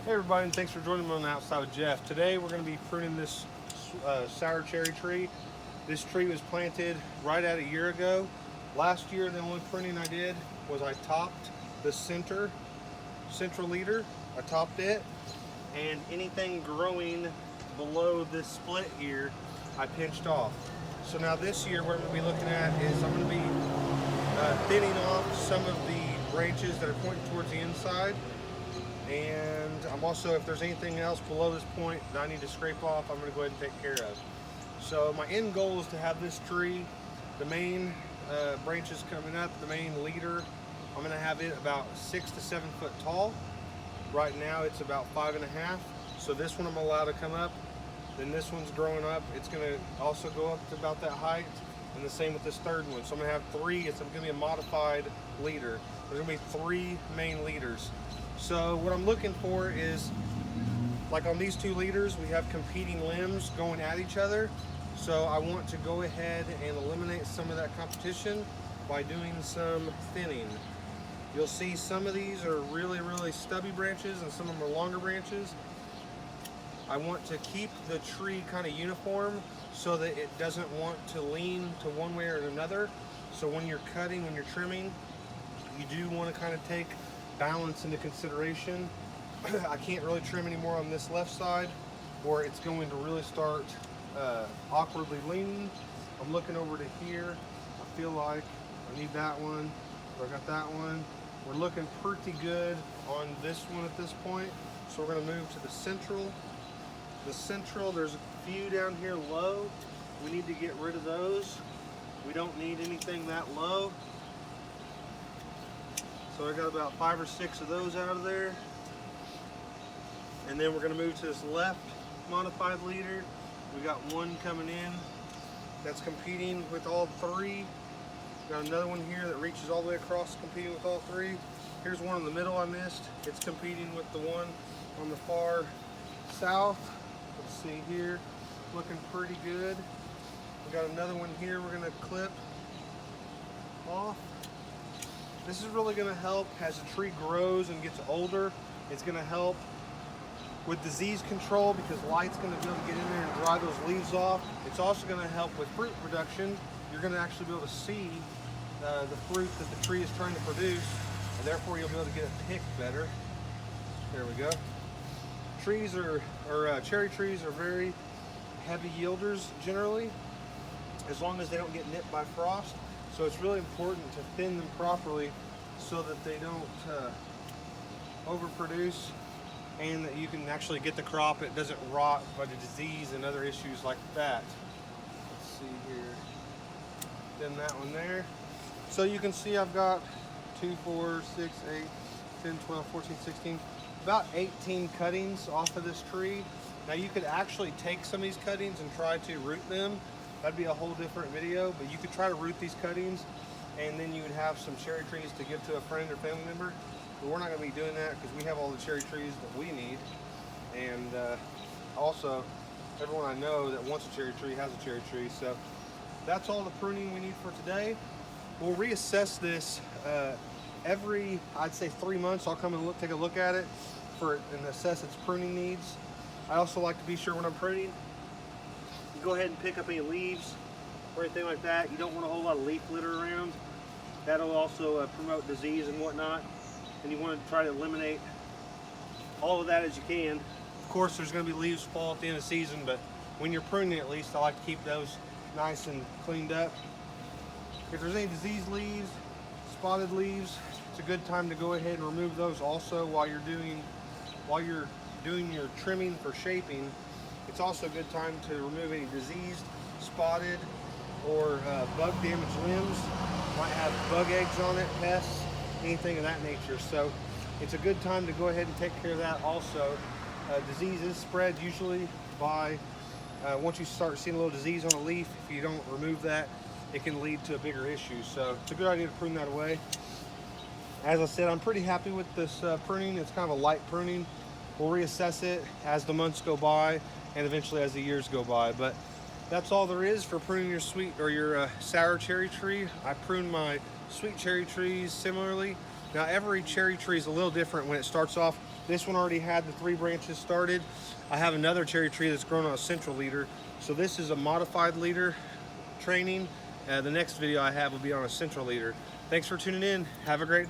Hey everybody, and thanks for joining me on the Outside with Jeff. Today we're going to be pruning this sour cherry tree. This tree was planted right at a year ago. Last year the only pruning I did was I topped the central leader. I topped it, and anything growing below this split here I pinched off. So now this year what I'm going to be looking at is I'm going to be thinning off some of the branches that are pointing towards the inside. And I'm also, if there's anything else below this point that I need to scrape off, I'm going to go ahead and take care of. So my end goal is to have this tree, the main branches coming up, the main leader, I'm going to have it about 6 to 7 foot tall. Right now it's about 5.5. So this one I'm allowed to come up. Then this one's growing up. It's going to also go up to about that height. And the same with this third one. So I'm going to have three. It's going to be a modified leader. There's going to be 3 main leaders. So what I'm looking for is, like on these 2 leaders, we have competing limbs going at each other. So I want to go ahead and eliminate some of that competition by doing some thinning. You'll see some of these are really stubby branches and some of them are longer branches. I want to keep the tree kind of uniform so that it doesn't want to lean to one way or another. So when you're cutting, when you're trimming, you do want to kind of take balance into consideration. I can't really trim anymore on this left side, or it's going to really start awkwardly leaning. I'm looking over to here. I feel like I need that one, or I got that one. We're looking pretty good on this one at this point. So we're going to move to the central. The central, there's a few down here low. We need to get rid of those. We don't need anything that low. So I got about 5 or 6 of those out of there. And then we're going to move to this left modified leader. We got one coming in that's competing with all 3. Got another one here that reaches all the way across, competing with all 3. Here's one in the middle I missed. It's competing with the one on the far south. Let's see here, looking pretty good. We got another one here we're going to clip off. This is really going to help as the tree grows and gets older. It's going to help with disease control because light's going to be able to get in there and dry those leaves off. It's also going to help with fruit production. You're going to actually be able to see the fruit that the tree is trying to produce, and therefore you'll be able to get it picked better. There we go. Trees cherry trees are very heavy yielders generally, as long as they don't get nipped by frost. So it's really important to thin them properly so that they don't overproduce, and that you can actually get the crop. It doesn't rot by the disease and other issues like that. Let's see here. Thin that one there. So you can see I've got 2, 4, 6, 8, 10, 12, 14, 16, about 18 cuttings off of this tree. Now you could actually take some of these cuttings and try to root them. That'd be a whole different video, but you could try to root these cuttings and then you would have some cherry trees to give to a friend or family member. But we're not going to be doing that because we have all the cherry trees that we need. And also, everyone I know that wants a cherry tree has a cherry tree. So that's all the pruning we need for today. We'll reassess this every, I'd say 3 months. I'll come and take a look at it and assess its pruning needs. I also like to be sure when I'm pruning, you go ahead and pick up any leaves or anything like that. You don't want a whole lot of leaf litter around. That'll also promote disease and whatnot. And you want to try to eliminate all of that as you can. Of course, there's going to be leaves fall at the end of the season, but when you're pruning, at least I like to keep those nice and cleaned up. If there's any diseased leaves, spotted leaves, it's a good time to go ahead and remove those also while you're doing your trimming for shaping. It's also a good time to remove any diseased, spotted, or bug damaged limbs. Might have bug eggs on it, pests, anything of that nature. So it's a good time to go ahead and take care of that also. Disease is spread usually by, once you start seeing a little disease on a leaf, if you don't remove that, it can lead to a bigger issue. So it's a good idea to prune that away. As I said, I'm pretty happy with this pruning. It's kind of a light pruning. We'll reassess it as the months go by and eventually as the years go by. But that's all there is for pruning your sweet or your sour cherry tree. I prune my sweet cherry trees similarly. Now every cherry tree is a little different when it starts off. This one already had the 3 branches started. I have another cherry tree that's grown on a central leader. So this is a modified leader training. The next video I have will be on a central leader. Thanks for tuning in. Have a great day.